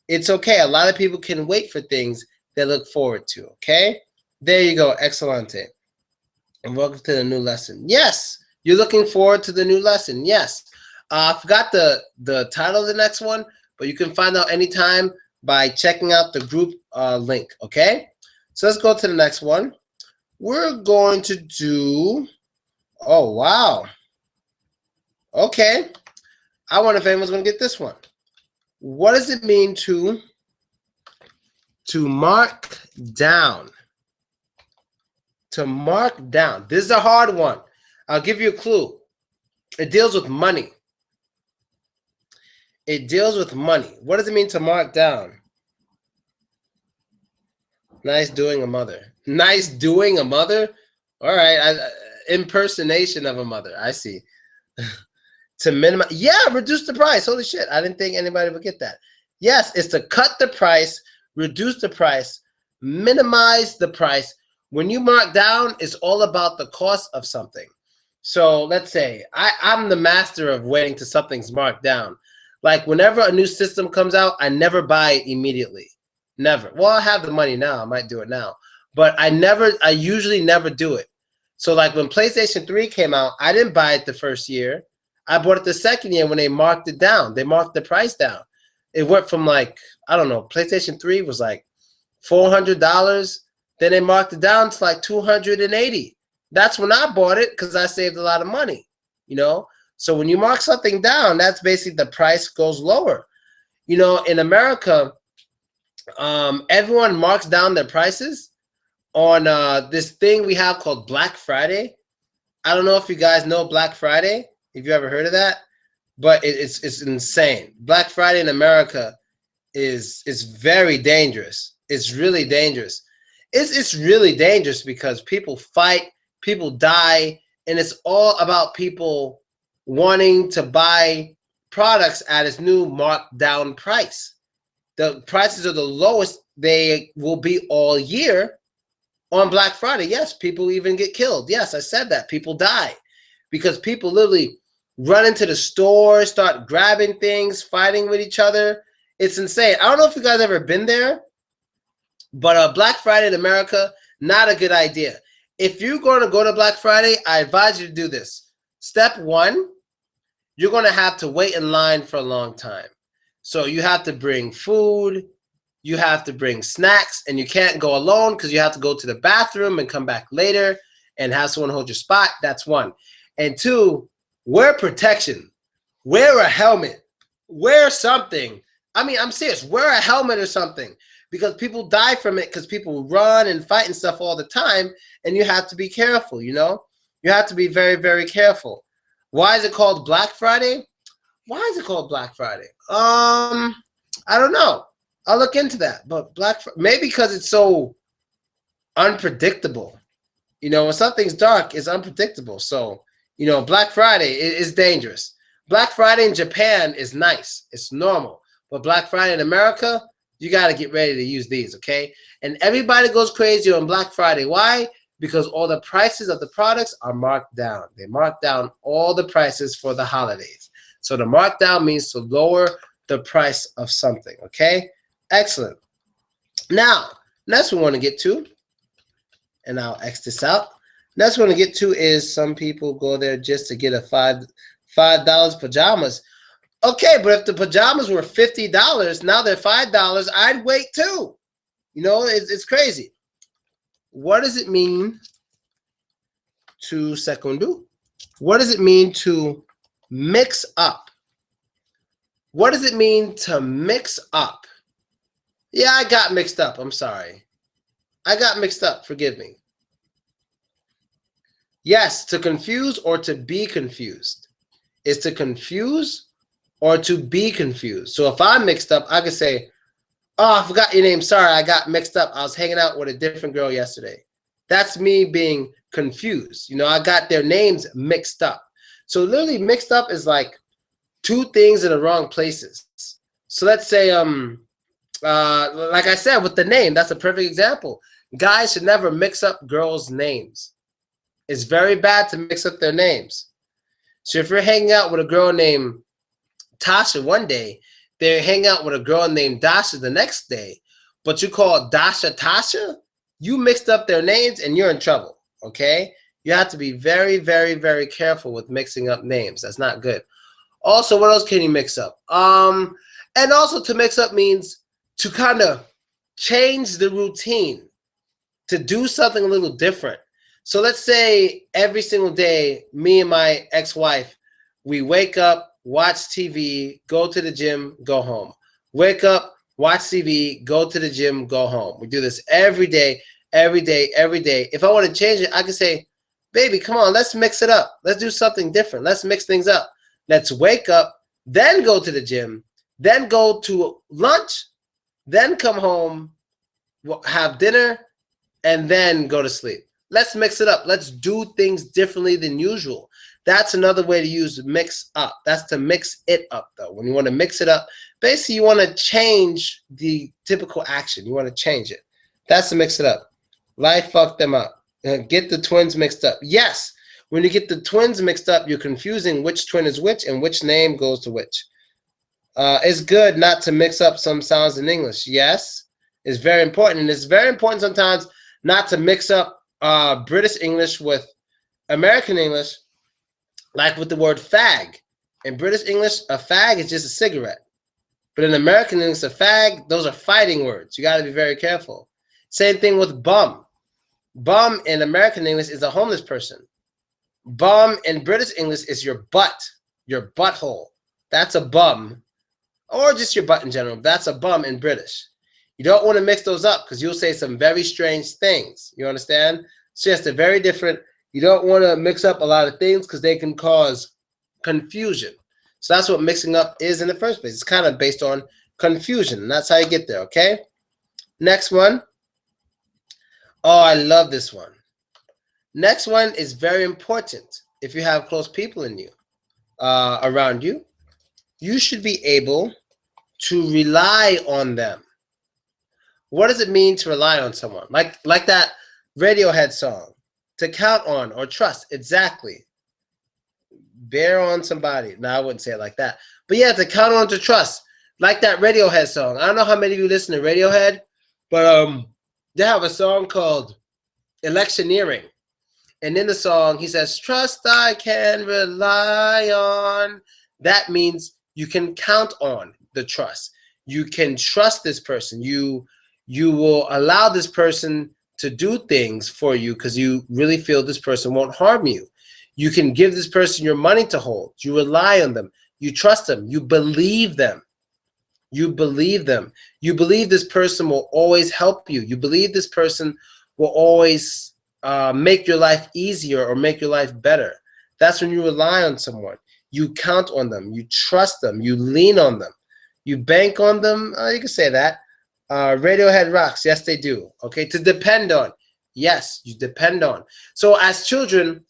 Speaker 1: it's okay. A lot of people can wait for things they look forward to. Okay? There you go. Excelente. And welcome to the new lesson. Yes, you're looking forward to the new lesson. Yes. I forgot the title of the next one, but you can find out anytime by checking out the group link, okay? So let's go to the next one. We're going to do, oh, wow. Okay. I wonder if anyone's going to get this one. What does it mean to mark down? To mark down. This is a hard one. I'll give you a clue. It deals with money. It deals with money. What does it mean to mark down? Nice doing a mother. Nice doing a mother? All right. Impersonation of a mother. I see. To minimize. Yeah, reduce the price. Holy shit. I didn't think anybody would get that. Yes, it's to cut the price, reduce the price, minimize the price. When you mark down, it's all about the cost of something. So let's say I'm the master of waiting till something's marked down. Like whenever a new system comes out, I never buy it immediately. Never. Well, I have the money now. I might do it now. But I usually never do it. So like when PlayStation 3 came out, I didn't buy it the first year. I bought it the second year when they marked it down. They marked the price down. It went from like, I don't know, PlayStation 3 was like $400. Then they marked it down to like $280. That's when I bought it because I saved a lot of money, you know? So when you mark something down, that's basically the price goes lower. You know, in America, everyone marks down their prices on this thing we have called Black Friday. I don't know if you guys know Black Friday, if you ever heard of that. but it's insane. Black Friday in America is very dangerous. It's really dangerous. It's really dangerous because people fight, people die, and it's all about people wanting to buy products at its new marked down price. The prices are the lowest they will be all year on Black Friday. Yes, people even get killed. Yes, I said that. People die because people literally run into the store, start grabbing things, fighting with each other. It's insane. I don't know if you guys ever been there, but Black Friday in America, not a good idea. If you're going to go to Black Friday, I advise you to do this. Step one, you're going to have to wait in line for a long time. So you have to bring food, you have to bring snacks, and you can't go alone because you have to go to the bathroom and come back later and have someone hold your spot. That's one. And two, wear protection. Wear a helmet. Wear something. I mean, I'm serious. Wear a helmet or something because people die from it because people run and fight and stuff all the time, and you have to be careful, you know? You have to be very, very careful. Why is it called Black Friday? Why is it called Black Friday? I don't know. I'll look into that. But maybe because it's so unpredictable. You know, when something's dark, it's unpredictable. So, you know, Black Friday is dangerous. Black Friday in Japan is nice. It's normal. But Black Friday in America, you got to get ready to use these, okay? And everybody goes crazy on Black Friday. Why? Because all the prices of the products are marked down. They mark down all the prices for the holidays. So the markdown means to lower the price of something, okay? Excellent. Now, next we want to get to, and I'll X this out. Next we want to get to is some people go there just to get a $5 pajamas. Okay, but if the pajamas were $50, now they're $5, I'd wait too. You know, it's crazy. What does it mean to segundo? What does it mean to mix up? What does it mean to mix up? Yeah, I got mixed up. I'm sorry. I got mixed up. Forgive me. Yes, to confuse or to be confused. Is to confuse or to be confused. So if I'm mixed up, I could say, oh, I forgot your name. Sorry, I got mixed up. I was hanging out with a different girl yesterday. That's me being confused. You know, I got their names mixed up. So literally mixed up is like two things in the wrong places. So let's say, like I said, with the name, that's a perfect example. Guys should never mix up girls' names. It's very bad to mix up their names. So if you're hanging out with a girl named Tasha one day, they hang out with a girl named Dasha the next day, but you call Dasha Tasha, you mixed up their names and you're in trouble, okay? You have to be very, very, very careful with mixing up names. That's not good. Also, what else can you mix up? And also to mix up means to kind of change the routine, to do something a little different. So let's say every single day, me and my ex-wife, we wake up, watch TV, go to the gym, go home. Wake up, watch TV, go to the gym, go home. We do this every day, every day, every day. If I want to change it, I can say, baby, come on, let's mix it up. Let's do something different. Let's mix things up. Let's wake up, then go to the gym, then go to lunch, then come home, have dinner, and then go to sleep. Let's mix it up. Let's do things differently than usual. That's another way to use mix up. That's to mix it up, though. When you want to mix it up, basically you want to change the typical action. You want to change it. That's to mix it up. Life fucked them up. Get the twins mixed up. Yes, when you get the twins mixed up, you're confusing which twin is which and which name goes to which. It's good not to mix up some sounds in English. Yes, it's very important. And it's very important sometimes not to mix up British English with American English, like with the word fag. In British English, a fag is just a cigarette. But in American English, a fag, those are fighting words. You got to be very careful. Same thing with bum. Bum in American English is a homeless person. Bum in British English is your butt, your butthole. That's a bum. Or just your butt in general. That's a bum in British. You don't want to mix those up because you'll say some very strange things. You understand? It's just a very different. You don't want to mix up a lot of things because they can cause confusion. So that's what mixing up is in the first place. It's kind of based on confusion, and that's how you get there, okay? Next one. Oh, I love this one. Next one is very important. If you have close people in you, around you, you should be able to rely on them. What does it mean to rely on someone? Like that Radiohead song, to count on or trust. Exactly. Bear on somebody. No, I wouldn't say it like that. But yeah, to count on, to trust. Like that Radiohead song. I don't know how many of you listen to Radiohead, but they have a song called Electioneering. And in the song, he says, trust I can rely on. That means you can count on the trust. You can trust this person. You will allow this person to do things for you because you really feel this person won't harm you. You can give this person your money to hold. You rely on them. You trust them. You believe them. You believe them. You believe this person will always help you. You believe this person will always make your life easier or make your life better. That's when you rely on someone. You count on them. You trust them. You lean on them. You bank on them. You can say that. Radiohead rocks. Yes, they do. Okay, to depend on. Yes, you depend on. So as children,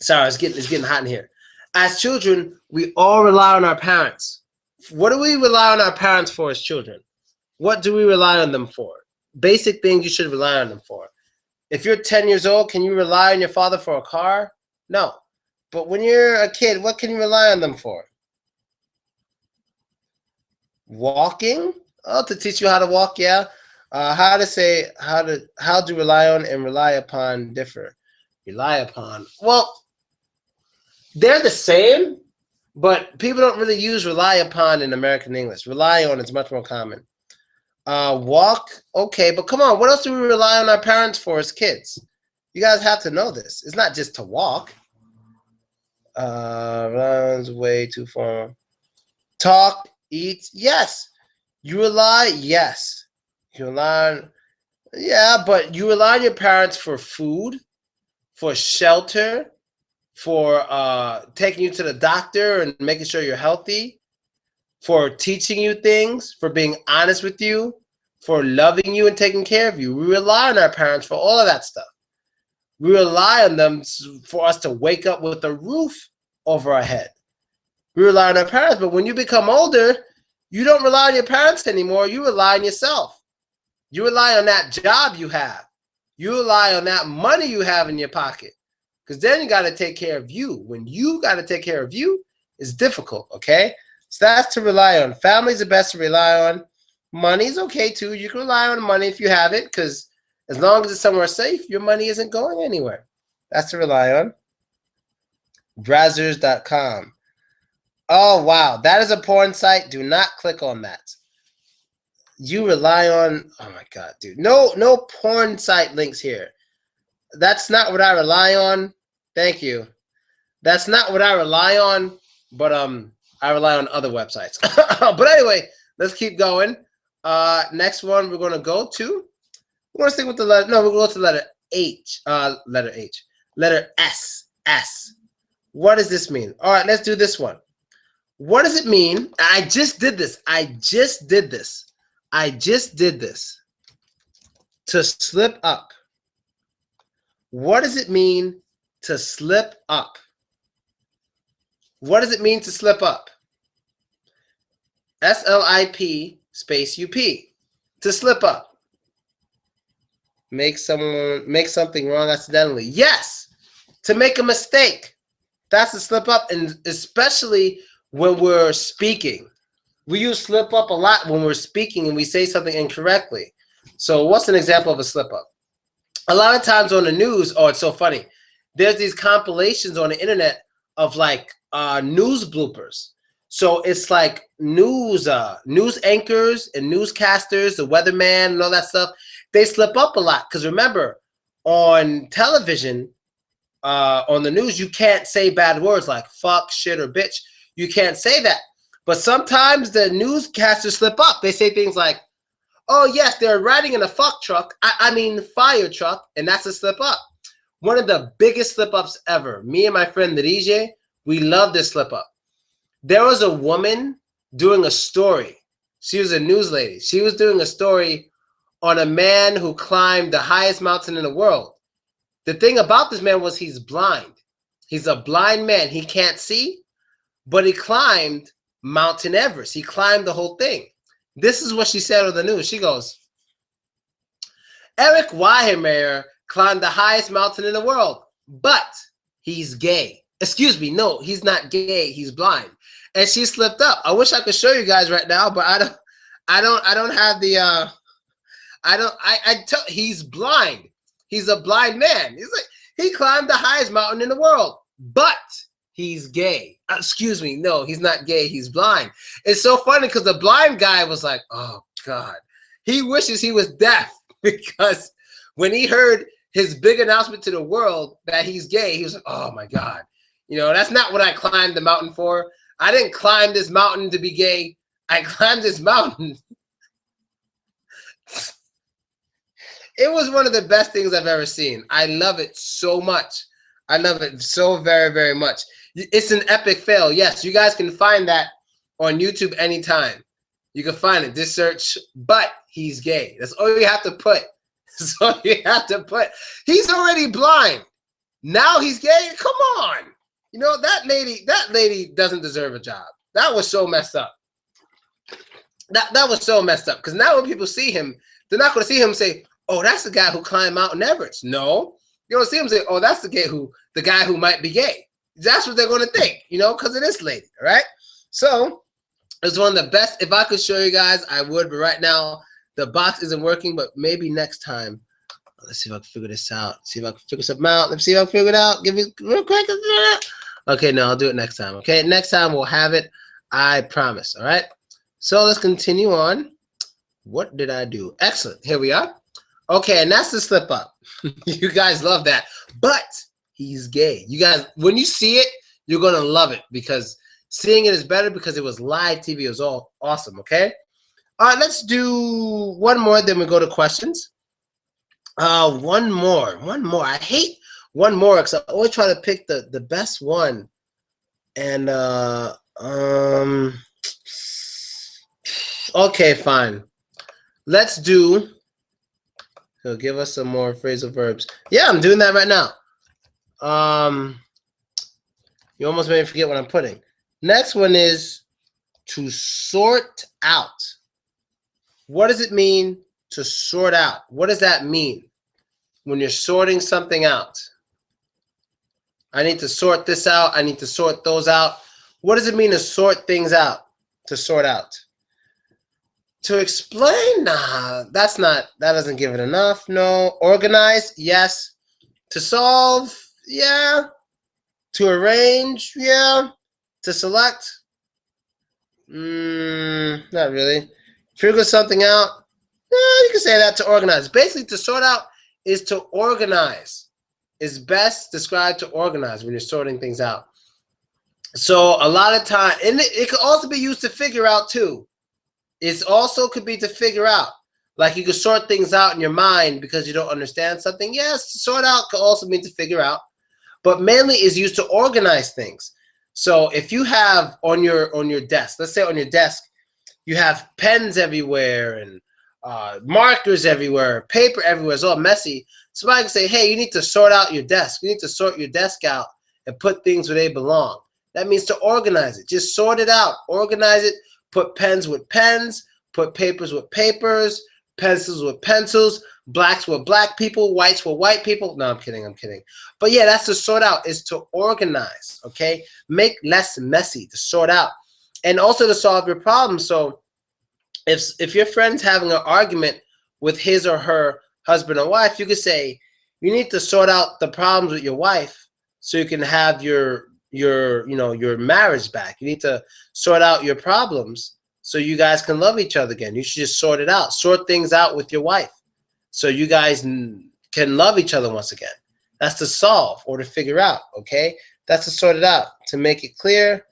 Speaker 1: sorry, it's getting hot in here. As children, we all rely on our parents. What do we rely on our parents for as children? What do we rely on them for? Basic things you should rely on them for. If you're 10 years old, can you rely on your father for a car? No. But when you're a kid, what can you rely on them for? Walking? Oh, to teach you how to walk, yeah. How to rely on and rely upon differ. Rely upon. Well, they're the same, but people don't really use rely upon in American English. Rely on is much more common. Walk, okay, but come on, what else do we rely on our parents for as kids? You guys have to know this. It's not just to walk. Runs way too far. Talk, eat, yes. You rely, yes. You rely on, yeah, but you rely on your parents for food, for shelter, for taking you to the doctor and making sure you're healthy, for teaching you things, for being honest with you, for loving you and taking care of you. We rely on our parents for all of that stuff. We rely on them for us to wake up with a roof over our head. We rely on our parents, but when you become older, you don't rely on your parents anymore. You rely on yourself. You rely on that job you have. You rely on that money you have in your pocket. Because then you got to take care of you. When you got to take care of you, it's difficult, okay? So that's to rely on. Family's the best to rely on. Money's okay too. You can rely on money if you have it, because as long as it's somewhere safe, your money isn't going anywhere. That's to rely on. Brazzers.com. Oh, wow. That is a porn site. Do not click on that. You rely on, oh my God, dude. No porn site links here. That's not what I rely on. Thank you. That's not what I rely on, but I rely on other websites. But anyway, let's keep going. Next one we're going to go to. We're going to stick with the letter. No, we're going to go to letter H. Letter H. Letter S. S. What does this mean? All right, let's do this one. What does it mean? I just did this. To slip up. What does it mean to slip up? What does it mean to slip up? S-L-I-P space U-P. To slip up. Make something wrong accidentally. Yes. To make a mistake. That's a slip up, and especially when we're speaking. We use slip up a lot when we're speaking and we say something incorrectly. So what's an example of a slip up? A lot of times on the news, oh, it's so funny. There's these compilations on the internet of like news bloopers. So it's like news anchors and newscasters, the weatherman and all that stuff. They slip up a lot because remember, on television, on the news, you can't say bad words like fuck, shit, or bitch. You can't say that. But sometimes the newscasters slip up. They say things like, oh, yes, they're riding in a fuck truck. I mean fire truck, and that's a slip up. One of the biggest slip ups ever. Me and my friend Dirije, we love this slip up. There was a woman doing a story. She was a news lady. She was doing a story on a man who climbed the highest mountain in the world. The thing about this man was he's blind. He's a blind man. He can't see, but he climbed Mountain Everest. He climbed the whole thing. This is what she said on the news. She goes, Eric Weihenmayer climbed the highest mountain in the world, but he's gay. Excuse me, no, he's not gay. He's blind. And she slipped up. I wish I could show you guys right now, but I don't have the he's blind. He's a blind man. He's like, he climbed the highest mountain in the world, but he's gay. Excuse me, no, he's not gay. He's blind. It's so funny because the blind guy was like, oh God, he wishes he was deaf, because when he heard his big announcement to the world that he's gay, he was like, oh my God, you know, that's not what I climbed the mountain for. I didn't climb this mountain to be gay. I climbed this mountain. It was one of the best things I've ever seen. I love it so much. I love it so very, very much. It's an epic fail. Yes, you guys can find that on YouTube anytime. You can find it. Just search, but he's gay. That's all you have to put. That's all you have to put. He's already blind. Now he's gay? Come on. You know, that lady doesn't deserve a job. That was so messed up. That was so messed up. Because now when people see him, they're not going to see him and say, oh, that's the guy who climbed Mount Everest. No. You don't see him say, oh, that's the guy who might be gay. That's what they're going to think, you know, because of this lady, all right? So it's one of the best. If I could show you guys, I would. But right now, the box isn't working, but maybe next time. Let's see if I can figure this out. See if I can figure something out. Let's see if I can figure it out. Give me real quick. Okay, no, I'll do it next time. Okay, next time we'll have it. I promise, all right? So let's continue on. What did I do? Excellent. Here we are. Okay, and that's the slip up. You guys love that. But he's gay. You guys, when you see it, you're going to love it, because seeing it is better because it was live TV. It was all awesome, okay? All right, let's do one more, then we go to questions. One more. I hate one more because I always try to pick the best one. And, okay, fine. Let's do, so give us some more phrasal verbs. Yeah, I'm doing that right now. You almost made me forget what I'm putting. Next one is to sort out. What does it mean to sort out? What does that mean when you're sorting something out? I need to sort this out. I need to sort those out. What does it mean to sort things out? To sort out. To explain? Nah, that doesn't give it enough. No. Organize? Yes. To solve? Yeah. To arrange? Yeah. To select? Not really. Figure something out? You can say that. To organize. Basically, to sort out is to organize. Is best described to organize when you're sorting things out. So a lot of time, and it could also be used to figure out too. It also could be to figure out. Like you could sort things out in your mind because you don't understand something. Yes, sort out could also mean to figure out. But mainly is used to organize things. So if you have on your desk, let's say on your desk, you have pens everywhere and markers everywhere, paper everywhere, it's all messy. Somebody can say, hey, you need to sort out your desk. You need to sort your desk out and put things where they belong. That means to organize it. Just sort it out. Organize it. Put pens with pens. Put papers with papers. Pencils with pencils. Blacks with black people. Whites with white people. No, I'm kidding. But yeah, that's to sort out, is to organize, okay? Make less messy, to sort out. And also to solve your problem. So if your friend's having an argument with his or her husband or wife, you could say, you need to sort out the problems with your wife so you can have your marriage back. You need to sort out your problems so you guys can love each other again. You should just sort it out. Sort things out with your wife so you guys can love each other once again. That's to solve or to figure out, okay? That's to sort it out. To make it clear,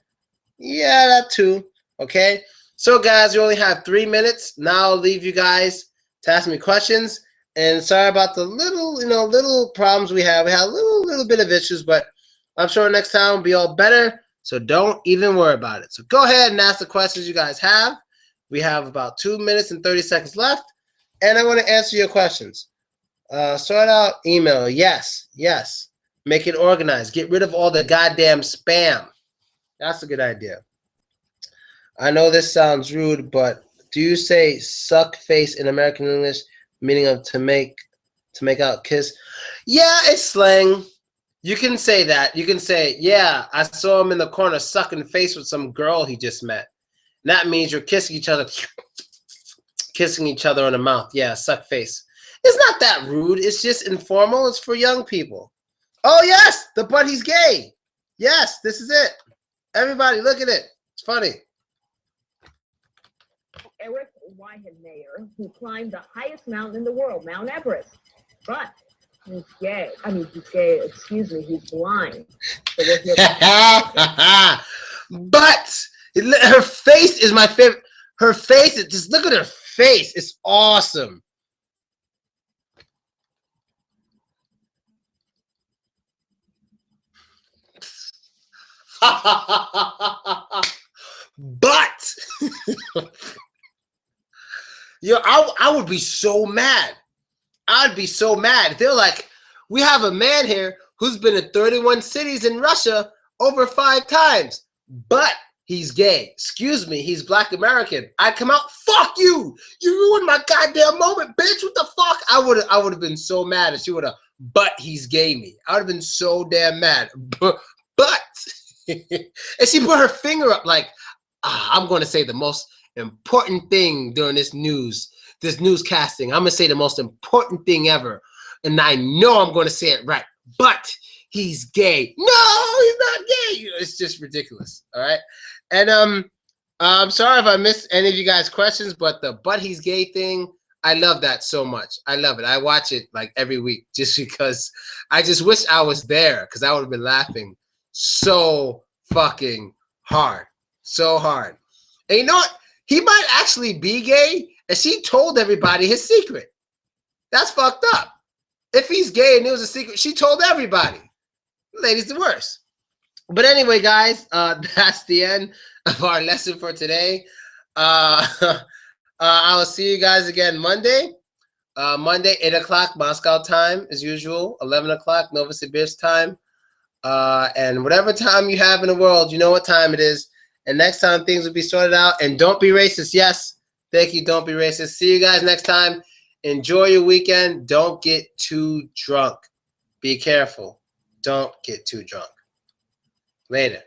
Speaker 1: yeah, that too, okay? So guys, we only have 3 minutes. Now I'll leave you guys to ask me questions. And sorry about the little problems we have. We had a little bit of issues, but I'm sure next time will be all better. So don't even worry about it. So go ahead and ask the questions you guys have. We have about 2 minutes and 30 seconds left. And I want to answer your questions. Sort out email. Yes. Yes. Make it organized. Get rid of all the goddamn spam. That's a good idea. I know this sounds rude, but do you say suck face in American English, meaning of to make out kiss? Yeah, it's slang. You can say that. You can say, yeah, I saw him in the corner sucking face with some girl he just met. And that means you're kissing each other on the mouth. Yeah, suck face. It's not that rude. It's just informal. It's for young people. Oh, yes, the but he's gay. Yes, this is it. Everybody, look at it. It's funny.
Speaker 2: Eric Weihenmayer, who climbed the highest mountain in the world, Mount Everest. But he's gay. I mean, he's gay. Excuse me, he's blind. So
Speaker 1: but her face is my favorite. Her face, just look at her face. It's awesome. But yo, I would be so mad. I'd be so mad. They're like, we have a man here who's been in 31 cities in Russia over 5 times, but he's gay. Excuse me, he's Black American. I'd come out, fuck you. You ruined my goddamn moment, bitch. What the fuck? I would have been so mad if she would have, but he's gay me. I would have been so damn mad. But and she put her finger up like, I'm going to say the most important thing during this newscasting. I'm going to say the most important thing ever. And I know I'm going to say it right. But he's gay. No, he's not gay. It's just ridiculous. All right. And I'm sorry if I missed any of you guys' questions, but the but he's gay thing, I love that so much. I love it. I watch it like every week just because I just wish I was there because I would have been laughing so fucking hard. So hard. And you know what? He might actually be gay, and she told everybody his secret. That's fucked up. If he's gay and it was a secret, she told everybody. Lady's the worst. But anyway, guys, that's the end of our lesson for today. I'll see you guys again Monday. Monday, 8 o'clock Moscow time as usual, 11 o'clock Novosibirsk time. And whatever time you have in the world, you know what time it is. And next time things will be sorted out. And don't be racist. Yes, thank you. Don't be racist. See you guys next time. Enjoy your weekend. Don't get too drunk. Be careful. Don't get too drunk. Later.